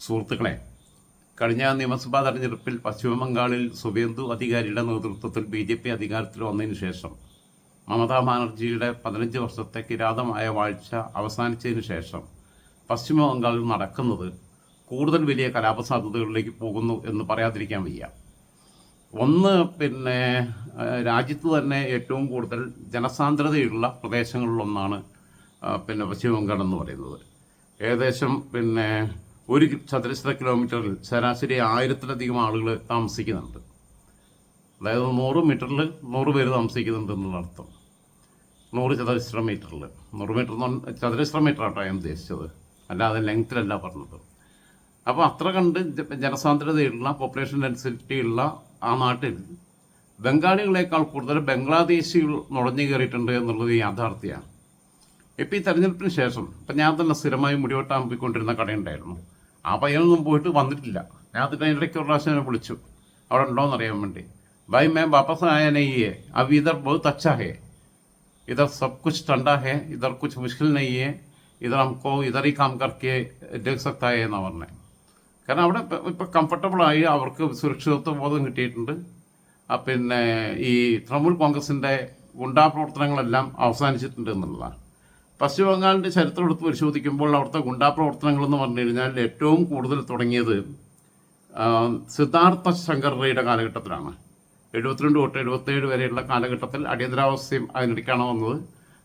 സുഹൃത്തുക്കളെ, കഴിഞ്ഞ നിയമസഭാ തെരഞ്ഞെടുപ്പിൽ പശ്ചിമബംഗാളിൽ സുവേന്ദു അധികാരിയുടെ നേതൃത്വത്തിൽ BJP അധികാരത്തിൽ വന്നതിന് ശേഷം മമതാ ബാനർജിയുടെ 15 വർഷത്തെ കിരാതമായ വാഴ്ച അവസാനിച്ചതിന് ശേഷം പശ്ചിമബംഗാളിൽ നടക്കുന്നത് കൂടുതൽ വലിയ കലാപസാധ്യതകളിലേക്ക് പോകുന്നു എന്ന് പറയാതിരിക്കാൻ വയ്യ. ഒന്ന്, രാജ്യത്ത് തന്നെ ഏറ്റവും കൂടുതൽ ജനസാന്ദ്രതയുള്ള പ്രദേശങ്ങളിലൊന്നാണ് പശ്ചിമബംഗാൾ എന്ന് പറയുന്നത്. ഏകദേശം 1 ചതുരശ്ര കിലോമീറ്ററിൽ ശരാശരി 1000-ലധികം ആളുകൾ താമസിക്കുന്നുണ്ട്. അതായത് 100 മീറ്ററിൽ 100 പേര് താമസിക്കുന്നുണ്ട് എന്നുള്ള അർത്ഥം. 100 ചതുരശ്ര മീറ്ററിൽ 100 മീറ്റർ ചതുരശ്ര മീറ്റർ ആട്ടോ ഞാൻ ഉദ്ദേശിച്ചത്, അല്ലാതെ ലെങ്ത്തിലല്ല പറഞ്ഞത്. അപ്പോൾ അത്ര കണ്ട് ജനസാന്ദ്രതയുള്ള പോപ്പുലേഷൻ ഡെൻസിറ്റി ഉള്ള ആ നാട്ടിൽ ബംഗാളികളെക്കാൾ കൂടുതൽ ബംഗ്ലാദേശികൾ നുഴഞ്ഞു കയറിയിട്ടുണ്ട് എന്നുള്ളത് യാഥാർത്ഥ്യമാണ്. ഇപ്പോൾ ഈ തെരഞ്ഞെടുപ്പിന് ശേഷം ഞാൻ തന്നെ സ്ഥിരമായി മുടിവെട്ടാൻ പോയിക്കൊണ്ടിരുന്ന കടയുണ്ടായിരുന്നു. ആ പയ്യനൊന്നും പോയിട്ട് വന്നിട്ടില്ല. ഞാൻ അതിൻ്റെ ഇടയ്ക്ക് ഒരു പ്രാവശ്യം വിളിച്ചു, അവിടെ ഉണ്ടോയെന്ന് അറിയാൻ വേണ്ടി. भाई मैं वापस आया नहीं है, अब इधर बहुत अच्छा है, इधर सब कुछ ठंडा है, इधर कुछ मुश्किल नहीं है, इधर हमको इधर ही काम करके देख सकता है എന്നാണ് പറഞ്ഞത്. കാരണം അവിടെ ഇപ്പോൾ കംഫർട്ടബിളായി, അവർക്ക് സുരക്ഷിതത്വ ബോധം കിട്ടിയിട്ടുണ്ട്. ഈ തൃണമൂൽ കോൺഗ്രസിൻ്റെ ഗുണ്ടാ പ്രവർത്തനങ്ങളെല്ലാം അവസാനിച്ചിട്ടുണ്ട് എന്നുള്ളതാണ്. പശ്ചിമ ബംഗാളിൻ്റെ ചരിത്രം എടുത്ത് പരിശോധിക്കുമ്പോൾ അവിടുത്തെ ഗുണ്ടാ പ്രവർത്തനങ്ങളെന്ന് പറഞ്ഞു കഴിഞ്ഞാൽ ഏറ്റവും കൂടുതൽ തുടങ്ങിയത് സിദ്ധാർത്ഥ ശങ്കർ റേയുടെ കാലഘട്ടത്തിലാണ്. 72 തൊട്ട് 77 വരെയുള്ള കാലഘട്ടത്തിൽ അടിയന്തരാവസ്ഥയും അതിനിടയ്ക്കാണ് വന്നത്.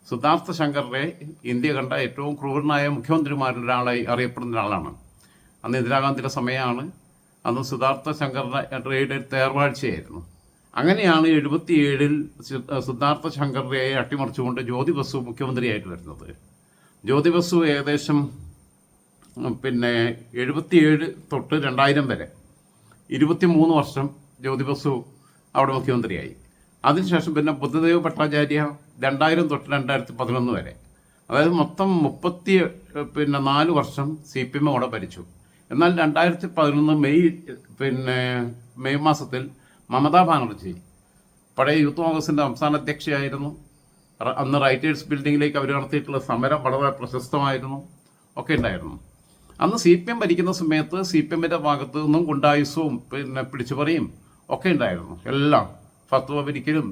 സിദ്ധാർത്ഥ ശങ്കർ റേ ഇന്ത്യ കണ്ട ഏറ്റവും ക്രൂരനായ മുഖ്യമന്ത്രിമാരിൽ ഒരാളായി അറിയപ്പെടുന്ന ഒരാളാണ്. അന്ന് ഇന്ദിരാഗാന്ധിയുടെ സമയമാണ്. അന്ന് സിദ്ധാർത്ഥ ശങ്കർ റേയുടെ തേർവാഴ്ചയായിരുന്നു. അങ്ങനെയാണ് 77-ൽ സിദ്ധാർത്ഥ ശങ്കർ റേയെ അട്ടിമറിച്ചുകൊണ്ട് ജ്യോതി ബസു മുഖ്യമന്ത്രിയായിട്ട് വരുന്നത്. ജ്യോതി ബസു ഏകദേശം 77 തൊട്ട് 2000 വരെ 23 വർഷം ജ്യോതി ബസു അവിടെ മുഖ്യമന്ത്രിയായി. അതിനുശേഷം ബുദ്ധദേവ് ഭട്ടാചാര്യ 2000 തൊട്ട് 2011 വരെ, അതായത് മൊത്തം 34 വർഷം CPM അവിടെ ഭരിച്ചു. എന്നാൽ 2011 മെയ് മാസത്തിൽ മമതാ ബാനർജി, പഴയ യൂത്ത് കോൺഗ്രസിൻ്റെ സംസ്ഥാന അധ്യക്ഷയായിരുന്നു. അന്ന് റൈറ്റേഴ്സ് ബിൽഡിങ്ങിലേക്ക് അവർ നടത്തിയിട്ടുള്ള സമരം വളരെ പ്രശസ്തമായിരുന്നു, ഒക്കെ ഉണ്ടായിരുന്നു. അന്ന് CPM ഭരിക്കുന്ന സമയത്ത് CPMൻ്റെ ഭാഗത്ത് നിന്നും ഗുണ്ടായുസവും പിടിച്ചുപറിയും ഒക്കെ ഉണ്ടായിരുന്നു. എല്ലാം ഫത്വ പിരിക്കലും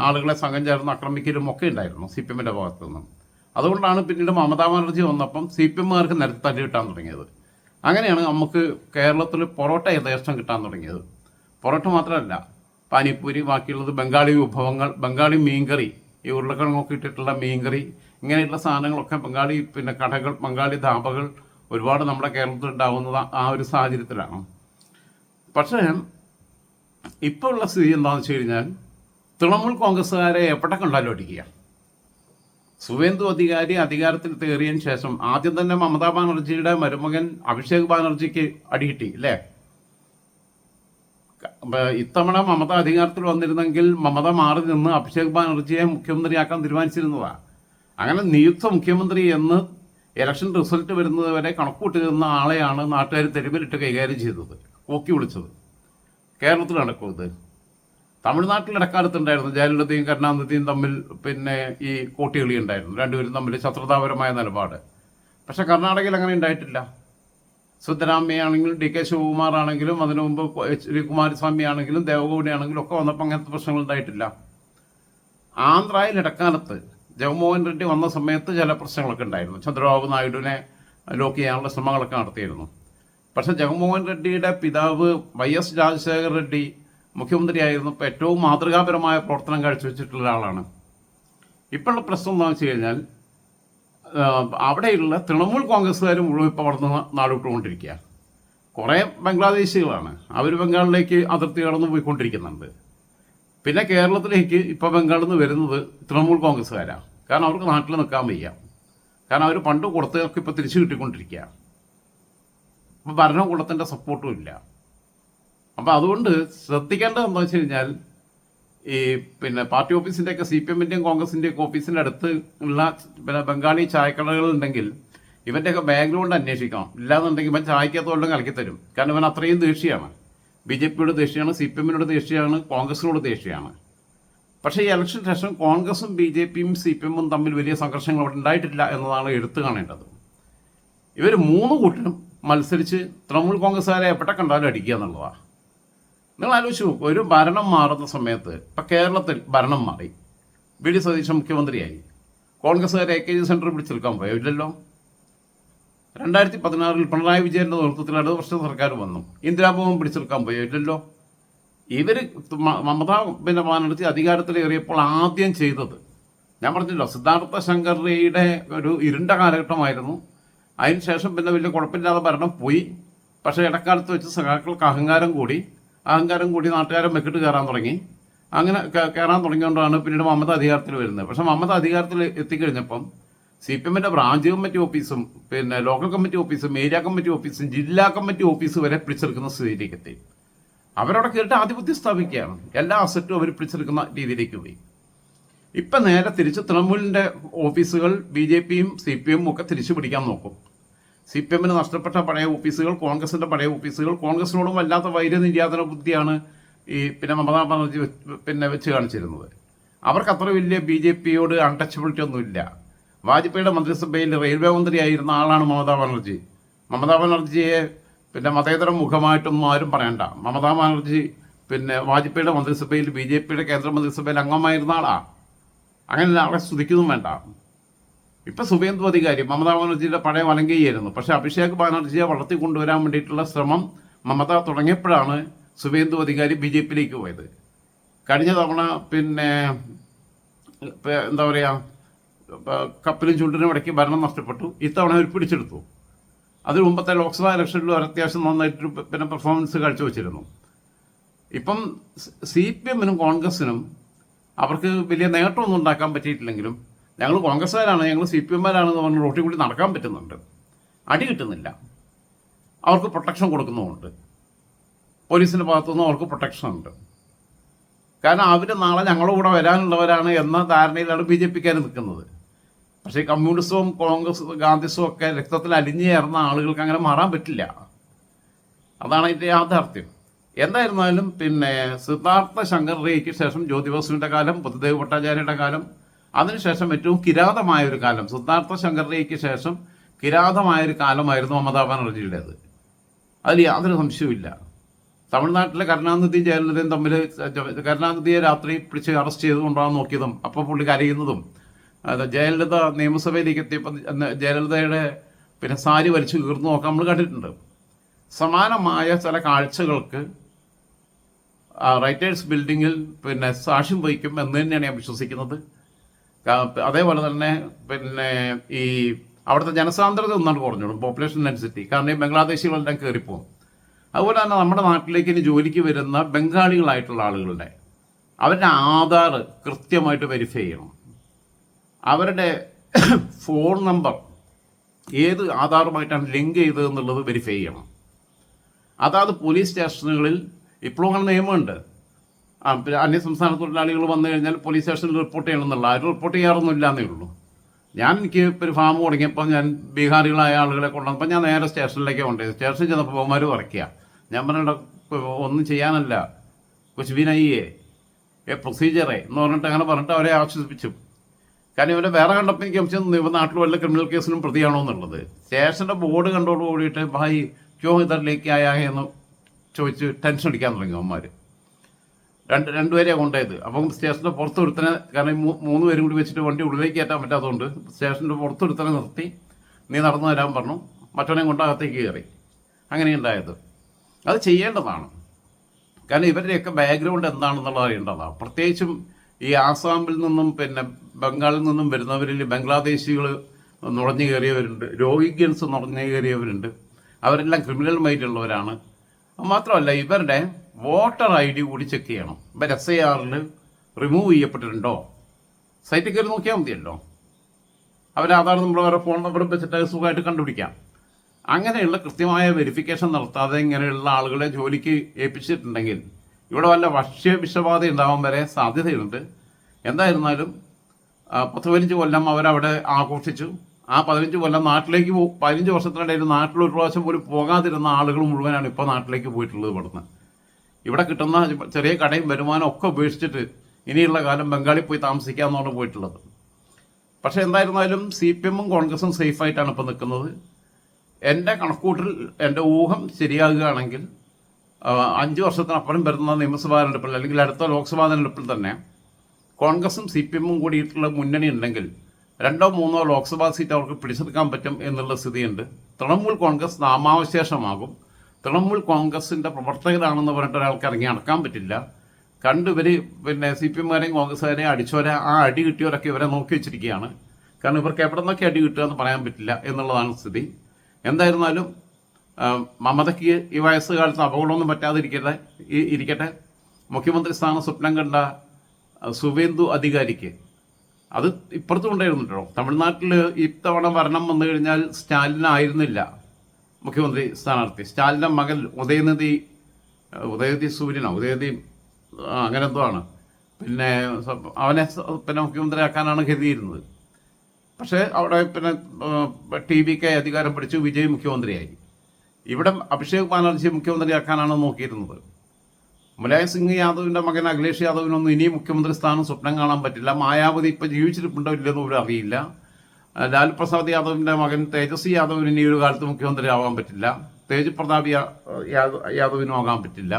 ആളുകളെ സംഘം ചേർന്ന് ആക്രമിക്കലും ഒക്കെ ഉണ്ടായിരുന്നു CPMൻ്റെ ഭാഗത്തു നിന്നും. അതുകൊണ്ടാണ് പിന്നീട് മമതാ ബാനർജി വന്നപ്പം CPMകാർക്ക് നിരത്തി തല്ലി കിട്ടാൻ തുടങ്ങിയത്. അങ്ങനെയാണ് നമുക്ക് കേരളത്തിൽ പൊറോട്ട യഥേഷ്ടം കിട്ടാൻ തുടങ്ങിയത്. പൊറോട്ട മാത്രമല്ല, പാനിപ്പൂരി, ബാക്കിയുള്ളത് ബംഗാളി വിഭവങ്ങൾ, ബംഗാളി മീൻകറി, ഈ ഉരുളക്കിഴങ്ങൊക്കെ ഇട്ടിട്ടുള്ള മീൻകറി, ഇങ്ങനെയുള്ള സാധനങ്ങളൊക്കെ ബംഗാളി കടകൾ, ബംഗാളി ധാബകൾ ഒരുപാട് നമ്മുടെ കേരളത്തിൽ ഉണ്ടാകുന്നത് ആ ഒരു സാഹചര്യത്തിലാണ്. പക്ഷേ ഇപ്പോൾ ഉള്ള സ്ഥിതി എന്താണെന്ന് വെച്ച് കഴിഞ്ഞാൽ തൃണമൂൽ കോൺഗ്രസ്സുകാരെ എവിടെ കണ്ടാലും അടിക്കുക. സുവേന്ദു അധികാരി അധികാരത്തിൽ കയറിയതിന് ശേഷം ആദ്യം തന്നെ മമതാ ബാനർജിയുടെ മരുമകൻ അഭിഷേക് ബാനർജിക്ക് അടികിട്ടി അല്ലേ? ഇത്തവണ മമത അധികാരത്തിൽ വന്നിരുന്നെങ്കിൽ മമത മാറി നിന്ന് അഭിഷേക് ബാനർജിയെ മുഖ്യമന്ത്രിയാക്കാൻ തീരുമാനിച്ചിരുന്നതാണ്. അങ്ങനെ നിയുക്ത മുഖ്യമന്ത്രി എന്ന് ഇലക്ഷൻ റിസൾട്ട് വരുന്നത് വരെ കണക്കൂട്ടി നിന്ന ആളെയാണ് നാട്ടുകാർ തെരുവിലിട്ട് കൈകാര്യം ചെയ്തത്, ഓക്കി വിളിച്ചത്. കേരളത്തിൽ നടക്കുന്നത് തമിഴ്നാട്ടിൽ ഇടക്കാലത്തുണ്ടായിരുന്നു. ജയലളിതയും കരുണാനിധിയും തമ്മിൽ ഈ കോട്ടികളി ഉണ്ടായിരുന്നു, രണ്ടുപേരും തമ്മിൽ ശത്രുതാപരമായ നിലപാട്. പക്ഷെ കർണാടകയിൽ അങ്ങനെ ഉണ്ടായിട്ടില്ല. സിദ്ധരാമയ്യ ആണെങ്കിലും DK ശിവകുമാർ ആണെങ്കിലും അതിനു മുമ്പ് HD കുമാരസ്വാമി ആണെങ്കിലും ദേവഗൌഡ ആണെങ്കിലും ഒക്കെ വന്നപ്പോൾ അങ്ങനത്തെ പ്രശ്നങ്ങൾ ഉണ്ടായിട്ടില്ല. ആന്ധ്രയിൽ ഇടക്കാലത്ത് ജഗൻമോഹൻ റെഡ്ഡി വന്ന സമയത്ത് ചില പ്രശ്നങ്ങളൊക്കെ ഉണ്ടായിരുന്നു. ചന്ദ്രബാബു നായിഡുവിനെ ലോക്ക് ചെയ്യാനുള്ള ശ്രമങ്ങളൊക്കെ നടത്തിയിരുന്നു. പക്ഷേ ജഗൻമോഹൻ റെഡ്ഡിയുടെ പിതാവ് YS രാജശേഖർ റെഡ്ഡി മുഖ്യമന്ത്രിയായിരുന്നപ്പോൾ ഏറ്റവും മാതൃകാപരമായ പ്രവർത്തനം കാഴ്ചവെച്ചിട്ടുള്ള ആളാണ്. ഇപ്പോഴുള്ള പ്രശ്നം എന്താണെന്ന് വെച്ച് കഴിഞ്ഞാൽ അവിടെയുള്ള തൃണമൂൽ കോൺഗ്രസ്സുകാർ മുഴുവൻ ഇപ്പോൾ വളർന്ന് നാടുവിട്ടുകൊണ്ടിരിക്കുക. കുറേ ബംഗ്ലാദേശികളാണ്, അവർ ബംഗാളിലേക്ക് അതിർത്തി കടന്ന് പോയിക്കൊണ്ടിരിക്കുന്നുണ്ട്. പിന്നെ കേരളത്തിലേക്ക് ഇപ്പോൾ ബംഗാളിൽ നിന്ന് വരുന്നത് തൃണമൂൽ കോൺഗ്രസ്സുകാരാണ്. കാരണം അവർക്ക് നാട്ടിൽ നിൽക്കാൻ വയ്യ. കാരണം അവർ പണ്ട് കൊടുത്തതൊക്കെ ഇപ്പോൾ തിരിച്ചു കിട്ടിക്കൊണ്ടിരിക്കുക. അപ്പോൾ ഭരണകൂടത്തിൻ്റെ സപ്പോർട്ടും ഇല്ല. അപ്പോൾ അതുകൊണ്ട് ശ്രദ്ധിക്കേണ്ടത് എന്താണെന്ന് വെച്ച് കഴിഞ്ഞാൽ ഈ പാർട്ടി ഓഫീസിൻ്റെയൊക്കെ CPMൻ്റെയും കോൺഗ്രസിൻ്റെയൊക്കെ ഓഫീസിൻ്റെ അടുത്ത് ഉള്ള ബംഗാളി ചായക്കടകളുണ്ടെങ്കിൽ ഇവൻ്റെയൊക്കെ ബാക്ക്ഗ്രൗണ്ട് അന്വേഷിക്കണം. ഇല്ലാന്നുണ്ടെങ്കിൽ ഇവൻ ചായക്കകത്തോളം കലക്കി തരും. കാരണം ഇവൻ അത്രയും ദേഷ്യമാണ്. BJPയോട് ദേഷ്യമാണ്, CPMനോട് ദേഷ്യമാണ്, കോൺഗ്രസിനോട് ദേഷ്യമാണ്. പക്ഷേ ഈ ഇലക്ഷൻ ശേഷം കോൺഗ്രസും BJPയും CPMും തമ്മിൽ വലിയ സംഘർഷങ്ങൾ അവിടെ ഉണ്ടായിട്ടില്ല എന്നതാണ് എടുത്തു കാണേണ്ടത്. ഇവർ 3 കൂട്ടരും മത്സരിച്ച് തൃണമൂൽ കോൺഗ്രസ്സുകാരെ എവിടെ കണ്ടാലും അടിക്കുക എന്നുള്ളതാണ്. നിങ്ങൾ ആലോചിച്ച് നോക്കും, ഒരു ഭരണം മാറുന്ന സമയത്ത് ഇപ്പം കേരളത്തിൽ ഭരണം മാറി, വി ഡി സതീശൻ മുഖ്യമന്ത്രിയായി, കോൺഗ്രസ്സുകാരെ AKG സെൻറ്റർ പിടിച്ചെടുക്കാൻ പോയോ? ഇല്ലല്ലോ. 2016 പിണറായി വിജയൻ്റെ നേതൃത്വത്തിൽ ഇടതുപക്ഷ സർക്കാർ വന്നു, ഇന്ദിരാഭവൻ പിടിച്ചെടുക്കാൻ പോയോ? ഇല്ലല്ലോ. ഇവർ മമതാ ബാനർജി അധികാരത്തിലേറിയപ്പോൾ ആദ്യം ചെയ്തത്, ഞാൻ പറഞ്ഞല്ലോ, സിദ്ധാർത്ഥ ശങ്കറിയുടെ ഒരു ഇരുണ്ട കാലഘട്ടമായിരുന്നു. അതിനുശേഷം പിന്നെ വലിയ കുഴപ്പമില്ലാതെ ഭരണം പോയി. പക്ഷേ ഇടക്കാലത്ത് വെച്ച് സഖാക്കൾക്ക് അഹങ്കാരം കൂടി നാട്ടുകാരെ മെക്കിട്ട് കയറാൻ തുടങ്ങി. അങ്ങനെ കയറാൻ തുടങ്ങിയോണ്ടാണ് പിന്നീട് മമത അധികാരത്തിൽ വരുന്നത്. പക്ഷേ മമത അധികാരത്തിൽ എത്തിക്കഴിഞ്ഞപ്പം CPM ബ്രാഞ്ച് കമ്മിറ്റി ഓഫീസും പിന്നെ ലോക്കൽ കമ്മിറ്റി ഓഫീസും ഏരിയ കമ്മിറ്റി ഓഫീസും ജില്ലാ കമ്മിറ്റി ഓഫീസ് വരെ പിടിച്ചെടുക്കുന്ന സ്ഥിതിയിലേക്ക് എത്തി. അവരവിടെ കയറിയിട്ട് ആധിപത്യം സ്ഥാപിക്കുകയാണ്. എല്ലാ അസറ്റും അവർ പിടിച്ചെടുക്കുന്ന രീതിയിലേക്ക് പോയി. ഇപ്പം നേരെ തിരിച്ച് തൃണമൂലിൻ്റെ ഓഫീസുകൾ BJPയും CPM ഒക്കെ തിരിച്ചു പിടിക്കാൻ നോക്കും. CPM നഷ്ടപ്പെട്ട പഴയ ഓഫീസുകൾ, കോൺഗ്രസിൻ്റെ പഴയ ഓഫീസുകൾ, കോൺഗ്രസിനോടും വല്ലാത്ത വൈര്യനിര്യാതന ബുദ്ധിയാണ് പിന്നെ മമതാ ബാനർജി വെച്ച് കാണിച്ചിരുന്നത്. അവർക്ക് അത്ര വലിയ BJPയോട് അൺടച്ചബിലിറ്റി ഒന്നുമില്ല. വാജ്പേയിയുടെ മന്ത്രിസഭയിൽ റെയിൽവേ മന്ത്രിയായിരുന്ന ആളാണ് മമതാ ബാനർജി. മമതാ ബാനർജിയെ പിന്നെ മതേതര മുഖമായിട്ടൊന്നും ആരും പറയണ്ട. മമതാ ബാനർജി പിന്നെ വാജ്പേയിയുടെ മന്ത്രിസഭയിൽ BJPയുടെ കേന്ദ്ര മന്ത്രിസഭയിൽ അംഗമായിരുന്ന ആളാണ്. അങ്ങനെ ആളെ സ്തുതിക്കൊന്നും വേണ്ട. ഇപ്പം സുവേന്ദു അധികാരി മമതാ ബാനർജിയുടെ പഴയ വലങ്കയായിരുന്നു. പക്ഷേ അഭിഷേക് ബാനർജിയെ വളർത്തിക്കൊണ്ടുവരാൻ വേണ്ടിയിട്ടുള്ള ശ്രമം മമത തുടങ്ങിയപ്പോഴാണ് സുവേന്ദു അധികാരി BJPയിലേക്ക് പോയത്. കഴിഞ്ഞ തവണ പിന്നെ എന്താ പറയുക, കപ്പിലും ചുണ്ടിനും ഇടയ്ക്ക് ഭരണം നഷ്ടപ്പെട്ടു. ഇത്തവണ അവർ പിടിച്ചെടുത്തു. അതിന് മുമ്പത്തെ ലോക്സഭാ ഇലക്ഷനിലും ഒരു അത്യാവശ്യം നന്നായിട്ട് പിന്നെ പെർഫോമൻസ് കാഴ്ചവെച്ചിരുന്നു. ഇപ്പം CPMനും കോൺഗ്രസിനും അവർക്ക് വലിയ നേട്ടമൊന്നും ഉണ്ടാക്കാൻ പറ്റിയിട്ടില്ലെങ്കിലും ഞങ്ങൾ കോൺഗ്രസ്സുകാരാണ്, ഞങ്ങൾ CPMമാരാണെന്ന് പറഞ്ഞ് റോട്ടിൽ കൂടി നടക്കാൻ പറ്റുന്നുണ്ട്. അടി കിട്ടുന്നില്ല. അവർക്ക് പ്രൊട്ടക്ഷൻ കൊടുക്കുന്നുമുണ്ട്. പോലീസിൻ്റെ ഭാഗത്തുനിന്നും അവർക്ക് പ്രൊട്ടക്ഷൻ ഉണ്ട്. കാരണം അവർ നാളെ ഞങ്ങളുടെ കൂടെ വരാനുള്ളവരാണ് എന്ന ധാരണയിലാണ് BJPക്കാർ നിൽക്കുന്നത്. പക്ഷേ കമ്മ്യൂണിസവും കോൺഗ്രസ് ഗാന്ധിസവും ഒക്കെ രക്തത്തിൽ അലിഞ്ഞു ചേർന്ന ആളുകൾക്ക് അങ്ങനെ മാറാൻ പറ്റില്ല. അതാണ് അതിൻ്റെ യാഥാർത്ഥ്യം. എന്തായിരുന്നാലും പിന്നെ സിദ്ധാർത്ഥ ശങ്കറിക്ക് ശേഷം ജ്യോതി ബസുവിൻ്റെ കാലം, ബുദ്ധദേവ് ഭട്ടാചാര്യയുടെ കാലം, അതിനുശേഷം ഏറ്റവും കിരാതമായൊരു കാലം, സിദ്ധാർത്ഥ ശങ്കറിക്ക് ശേഷം കിരാതമായൊരു കാലമായിരുന്നു മമതാ ബാനർജിയുടേത്. അതിൽ യാതൊരു സംശയവുമില്ല. തമിഴ്നാട്ടിലെ കരുണാനിധിയും ജയലളിതയും തമ്മിൽ കരുണാനിധിയെ രാത്രി പിടിച്ച് അറസ്റ്റ് ചെയ്തുകൊണ്ടാണ് നോക്കിയതും അപ്പോൾ പുള്ളി കരയുന്നതും, ജയലളിത നിയമസഭയിലേക്ക് എത്തിയപ്പോൾ ജയലളിതയുടെ പിന്നെ സാരി വലിച്ചു കീർന്നു നോക്കാൻ നമ്മൾ കണ്ടിട്ടുണ്ട്. സമാനമായ ചില കാഴ്ചകൾക്ക് റൈറ്റേഴ്സ് ബിൽഡിങ്ങിൽ പിന്നെ സാക്ഷ്യം വഹിക്കും എന്ന് തന്നെയാണ് ഞാൻ വിശ്വസിക്കുന്നത്. അതേപോലെ തന്നെ പിന്നെ ഈ അവിടുത്തെ ജനസാന്ദ്രത ഒന്നാണ് കുറഞ്ഞോളും, പോപ്പുലേഷൻ ഡെൻസിറ്റി. കാരണം ഈ ബംഗ്ലാദേശികളെല്ലാം കയറിപ്പോകും. അതുപോലെ തന്നെ നമ്മുടെ നാട്ടിലേക്ക് ഇനി ജോലിക്ക് വരുന്ന ബംഗാളികളായിട്ടുള്ള ആളുകളുടെ അവരുടെ ആധാർ കൃത്യമായിട്ട് വെരിഫൈ ചെയ്യണം. അവരുടെ ഫോൺ നമ്പർ ഏത് ആധാറുമായിട്ടാണ് ലിങ്ക് ചെയ്തതെന്നുള്ളത് വെരിഫൈ ചെയ്യണം. അതാത് പോലീസ് സ്റ്റേഷനുകളിൽ ഇപ്പോഴും അങ്ങനെ നിയമമുണ്ട്. പിന്നെ അന്യസംസ്ഥാന തൊഴിലാളികൾ വന്നു കഴിഞ്ഞാൽ പോലീസ് സ്റ്റേഷനിൽ റിപ്പോർട്ട് ചെയ്യണമെന്നുള്ള, ആരും റിപ്പോർട്ട് ചെയ്യാറൊന്നും ഇല്ലാന്നേ ഉള്ളൂ. എനിക്ക് ഇപ്പോൾ ഒരു ഫാം തുടങ്ങിയപ്പോൾ ഞാൻ ബീഹാറികളായ ആളുകളെ കൊണ്ടുവന്നപ്പോൾ ഞാൻ നേരെ സ്റ്റേഷനിലേക്ക് കൊണ്ടുപോയി. സ്റ്റേഷനിൽ ചെന്നപ്പോൾ ബഹുമാർ പറയ്ക്കുക. ഞാൻ പറഞ്ഞ ഒന്നും ചെയ്യാനല്ല, കുച്ച് ബി നയ്യേ പ്രൊസീജിയറേ എന്ന് പറഞ്ഞിട്ട് അങ്ങനെ പറഞ്ഞിട്ട് അവരെ ആശ്വസിപ്പിച്ചു. കാരണം ഇവരെ വേറെ കണ്ടപ്പോൾ എനിക്ക് സംശയം ഇവ നാട്ടിൽ വല്ല ക്രിമിനൽ കേസിനും പ്രതിയാണോ എന്നുള്ളത്. സ്റ്റേഷൻ്റെ ബോർഡ് കണ്ടോട് കൂടിയിട്ട് ഭായി ക്യോ ഇതറിലേക്ക് ആയെന്ന് ചോദിച്ച് ടെൻഷൻ അടിക്കാൻ തുടങ്ങി അവന്മാർ. രണ്ടുപേരെയാണ് കൊണ്ടുപോയത്. അപ്പം സ്റ്റേഷൻ്റെ പുറത്തൊരുത്തനെ, കാരണം 3 പേരും കൂടി വെച്ചിട്ട് വണ്ടി ഉള്ളിലേക്ക് കയറ്റാൻ പറ്റാത്തതുകൊണ്ട് സ്റ്റേഷൻ്റെ പുറത്തൊരുത്തനെ നിർത്തി നീ നടന്നു വരാൻ പറഞ്ഞു. മറ്റവനെ കൊണ്ടകത്തേക്ക് കയറി. അങ്ങനെയുണ്ടായത്. അത് ചെയ്യേണ്ടതാണ്. കാരണം ഇവരുടെയൊക്കെ ബാക്ക്ഗ്രൗണ്ട് എന്താണെന്നുള്ളത് അറിയേണ്ടതാണ്. പ്രത്യേകിച്ചും ഈ ആസാമിൽ നിന്നും പിന്നെ ബംഗാളിൽ നിന്നും വരുന്നവരിൽ ബംഗ്ലാദേശികൾ നുഴഞ്ഞു കയറിയവരുണ്ട്, രോഹിംഗ്യൻസ് നുഴഞ്ഞു കയറിയവരുണ്ട്. അവരെല്ലാം ക്രിമിനൽ മൈൻഡുള്ളവരാണ്. മാത്രമല്ല ഇവരുടെ വോട്ടർ ID കൂടി ചെക്ക് ചെയ്യണം. ഇവർ SIRൽ റിമൂവ് ചെയ്യപ്പെട്ടിട്ടുണ്ടോ? സൈറ്റിൽ കയറി നോക്കിയാൽ മതിയല്ലോ. അവർ ആധാർ നമ്പർ, അവരുടെ ഫോൺ നമ്പറും വെച്ചിട്ട് സുഖമായിട്ട് കണ്ടുപിടിക്കാം. അങ്ങനെയുള്ള കൃത്യമായ വെരിഫിക്കേഷൻ നടത്താതെ ഇങ്ങനെയുള്ള ആളുകളെ ജോലിക്ക് ഏൽപ്പിച്ചിട്ടുണ്ടെങ്കിൽ ഇവിടെ വല്ല ഭക്ഷ്യവിഷബാധ ഉണ്ടാവാൻ വരെ സാധ്യതയുണ്ട്. എന്തായിരുന്നാലും 10-15 കൊല്ലം അവരവിടെ ആഘോഷിച്ചു. ആ 15 കൊല്ലം നാട്ടിലേക്ക് 15 വർഷത്തിനിടയിൽ നാട്ടിലൊരു പ്രാവശ്യം പോലും പോകാതിരുന്ന ആളുകൾ മുഴുവനാണ് ഇപ്പോൾ നാട്ടിലേക്ക് പോയിട്ടുള്ളത്. ഇവിടുന്ന് ഇവിടെ കിട്ടുന്ന ചെറിയ കടയും വരുമാനം ഒക്കെ ഉപേക്ഷിച്ചിട്ട് ഇനിയുള്ള കാലം ബംഗാളിൽ പോയി താമസിക്കാമെന്നാണ് പോയിട്ടുള്ളത്. പക്ഷേ എന്തായിരുന്നാലും CPMും കോൺഗ്രസും സേഫായിട്ടാണ് ഇപ്പോൾ നിൽക്കുന്നത്. എൻ്റെ കണക്കൂട്ടിൽ എൻ്റെ ഊഹം ശരിയാകുകയാണെങ്കിൽ 5 വർഷത്തിനപ്പുറം വരുന്ന നിയമസഭാ തെരഞ്ഞെടുപ്പിൽ അല്ലെങ്കിൽ അടുത്ത ലോക്സഭാ തെരഞ്ഞെടുപ്പിൽ തന്നെ കോൺഗ്രസും CPM-ഉം കൂടിയിട്ടുള്ള മുന്നണി ഉണ്ടെങ്കിൽ 2 or 3 ലോക്സഭാ സീറ്റ് അവർക്ക് പിടിച്ചെടുക്കാൻ പറ്റും എന്നുള്ള സ്ഥിതിയുണ്ട്. തൃണമൂൽ കോൺഗ്രസ് നാമാവശേഷമാകും. തൃണമൂൽ കോൺഗ്രസിൻ്റെ പ്രവർത്തകരാണെന്ന് പറഞ്ഞിട്ട് ഒരാൾക്ക് ഇറങ്ങി നടക്കാൻ പറ്റില്ല. കണ്ടിവർ CPM-കാരെയും കോൺഗ്രസ്സുകാരെയും അടിച്ചവരെ ആ അടി കിട്ടിയവരൊക്കെ ഇവരെ നോക്കി വെച്ചിരിക്കുകയാണ്. കാരണം ഇവർക്ക് എവിടെ നിന്നൊക്കെ അടി കിട്ടുക എന്ന് പറയാൻ പറ്റില്ല എന്നുള്ളതാണ് സ്ഥിതി. എന്തായിരുന്നാലും മമതയ്ക്ക് ഈ വയസ്സുകാലത്ത് അപകടമൊന്നും ഇരിക്കട്ടെ. മുഖ്യമന്ത്രി സ്ഥാനം സ്വപ്നം കണ്ട സുവേന്ദു അധികാരിക്ക് അത് ഇപ്പുറത്തും ഉണ്ടായിരുന്നുണ്ടോ. തമിഴ്നാട്ടിൽ ഇത്തവണ ഭരണം വന്നു കഴിഞ്ഞാൽ സ്റ്റാലിനായിരുന്നില്ല മുഖ്യമന്ത്രി സ്ഥാനാർത്ഥി. സ്റ്റാലിൻ്റെ മകൻ ഉദയനിധി അങ്ങനെ എന്തോ ആണ്. അവനെ മുഖ്യമന്ത്രിയാക്കാനാണ് കരുതിയിരുന്നത്. പക്ഷേ അവിടെ TVK അധികാരം പിടിച്ചു, വിജയ് മുഖ്യമന്ത്രിയായി. ഇവിടെ അഭിഷേക് ബാനർജി മുഖ്യമന്ത്രിയാക്കാനാണ് നോക്കിയിരുന്നത്. മുലായം സിംഗ് യാദവിൻ്റെ മകൻ അഖിലേഷ് യാദവിനൊന്നും ഇനിയും മുഖ്യമന്ത്രി സ്ഥാനം സ്വപ്നം കാണാൻ പറ്റില്ല. മായാവതി ഇപ്പോൾ ജീവിച്ചിട്ടുണ്ടോ ഇല്ലെന്ന് പോലും അറിയില്ല. ലാൽ പ്രസാദ് യാദവിൻ്റെ മകൻ തേജസ്വി യാദവിന് ഇനി ഒരു കാലത്ത് മുഖ്യമന്ത്രി ആവാൻ പറ്റില്ല. തേജ് പ്രതാപ് യാദവിനും ആകാൻ പറ്റില്ല.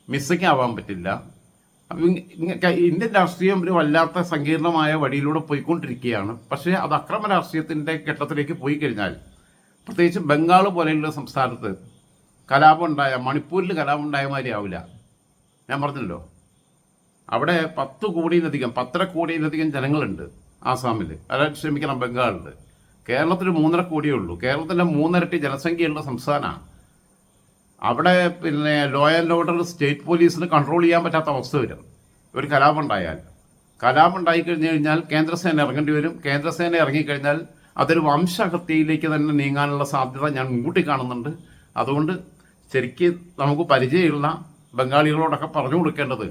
മിസ്സയ്ക്ക് ആവാൻ പറ്റില്ല. ഇന്ത്യൻ രാഷ്ട്രീയം ഒരു വല്ലാത്ത സങ്കീർണമായ വഴിയിലൂടെ പോയിക്കൊണ്ടിരിക്കുകയാണ്. പക്ഷേ അത് അക്രമ രാഷ്ട്രീയത്തിൻ്റെ ഘട്ടത്തിലേക്ക് പോയി കഴിഞ്ഞാൽ, പ്രത്യേകിച്ച് ബംഗാൾ പോലെയുള്ള സംസ്ഥാനത്ത് മണിപ്പൂരിൽ കലാപമുണ്ടായ മാതിരി ആവില്ല. ഞാൻ പറഞ്ഞല്ലോ, അവിടെ 10 കോടിയിലധികം ജനങ്ങളുണ്ട് ആസാമിൽ, ബംഗാളിൽ. കേരളത്തിൽ 3.5 കോടിയേ ഉള്ളൂ. കേരളത്തിൻ്റെ 3 ഇരട്ടി ജനസംഖ്യയുള്ള സംസ്ഥാനമാണ്. അവിടെ ലോ ആൻഡ് ഓർഡർ സ്റ്റേറ്റ് പോലീസിന് കൺട്രോൾ ചെയ്യാൻ പറ്റാത്ത അവസ്ഥ വരും. ഒരു കലാപം ഉണ്ടായിക്കഴിഞ്ഞു കഴിഞ്ഞാൽ കേന്ദ്രസേന ഇറങ്ങേണ്ടി വരും. കേന്ദ്രസേന ഇറങ്ങിക്കഴിഞ്ഞാൽ അതൊരു വംശഹത്യയിലേക്ക് തന്നെ നീങ്ങാനുള്ള സാധ്യത ഞാൻ മുൻകൂട്ടി കാണുന്നുണ്ട്. അതുകൊണ്ട് ശരിക്കും നമുക്ക് പരിചയമുള്ള ബംഗാളികളോടൊക്കെ പറഞ്ഞു കൊടുക്കേണ്ടത്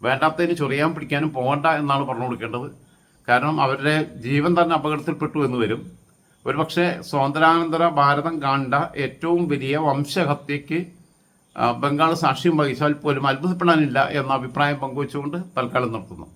വേണ്ടാത്തതിന് ചൊറിയാൻ പിടിക്കാനും പോകണ്ട എന്നാണ് പറഞ്ഞു കൊടുക്കേണ്ടത്. കാരണം അവരുടെ ജീവൻ തന്നെ അപകടത്തിൽപ്പെട്ടു എന്ന് വരും. ഒരുപക്ഷെ സ്വാതന്ത്ര്യാനന്തര ഭാരതം കണ്ട ഏറ്റവും വലിയ വംശഹത്യയ്ക്ക് ബംഗാൾ സാക്ഷ്യം വഹിച്ചാൽ പോലും അത്ഭുതപ്പെടാനില്ല എന്ന അഭിപ്രായം പങ്കുവച്ചുകൊണ്ട് തൽക്കാലം നിർത്തുന്നു.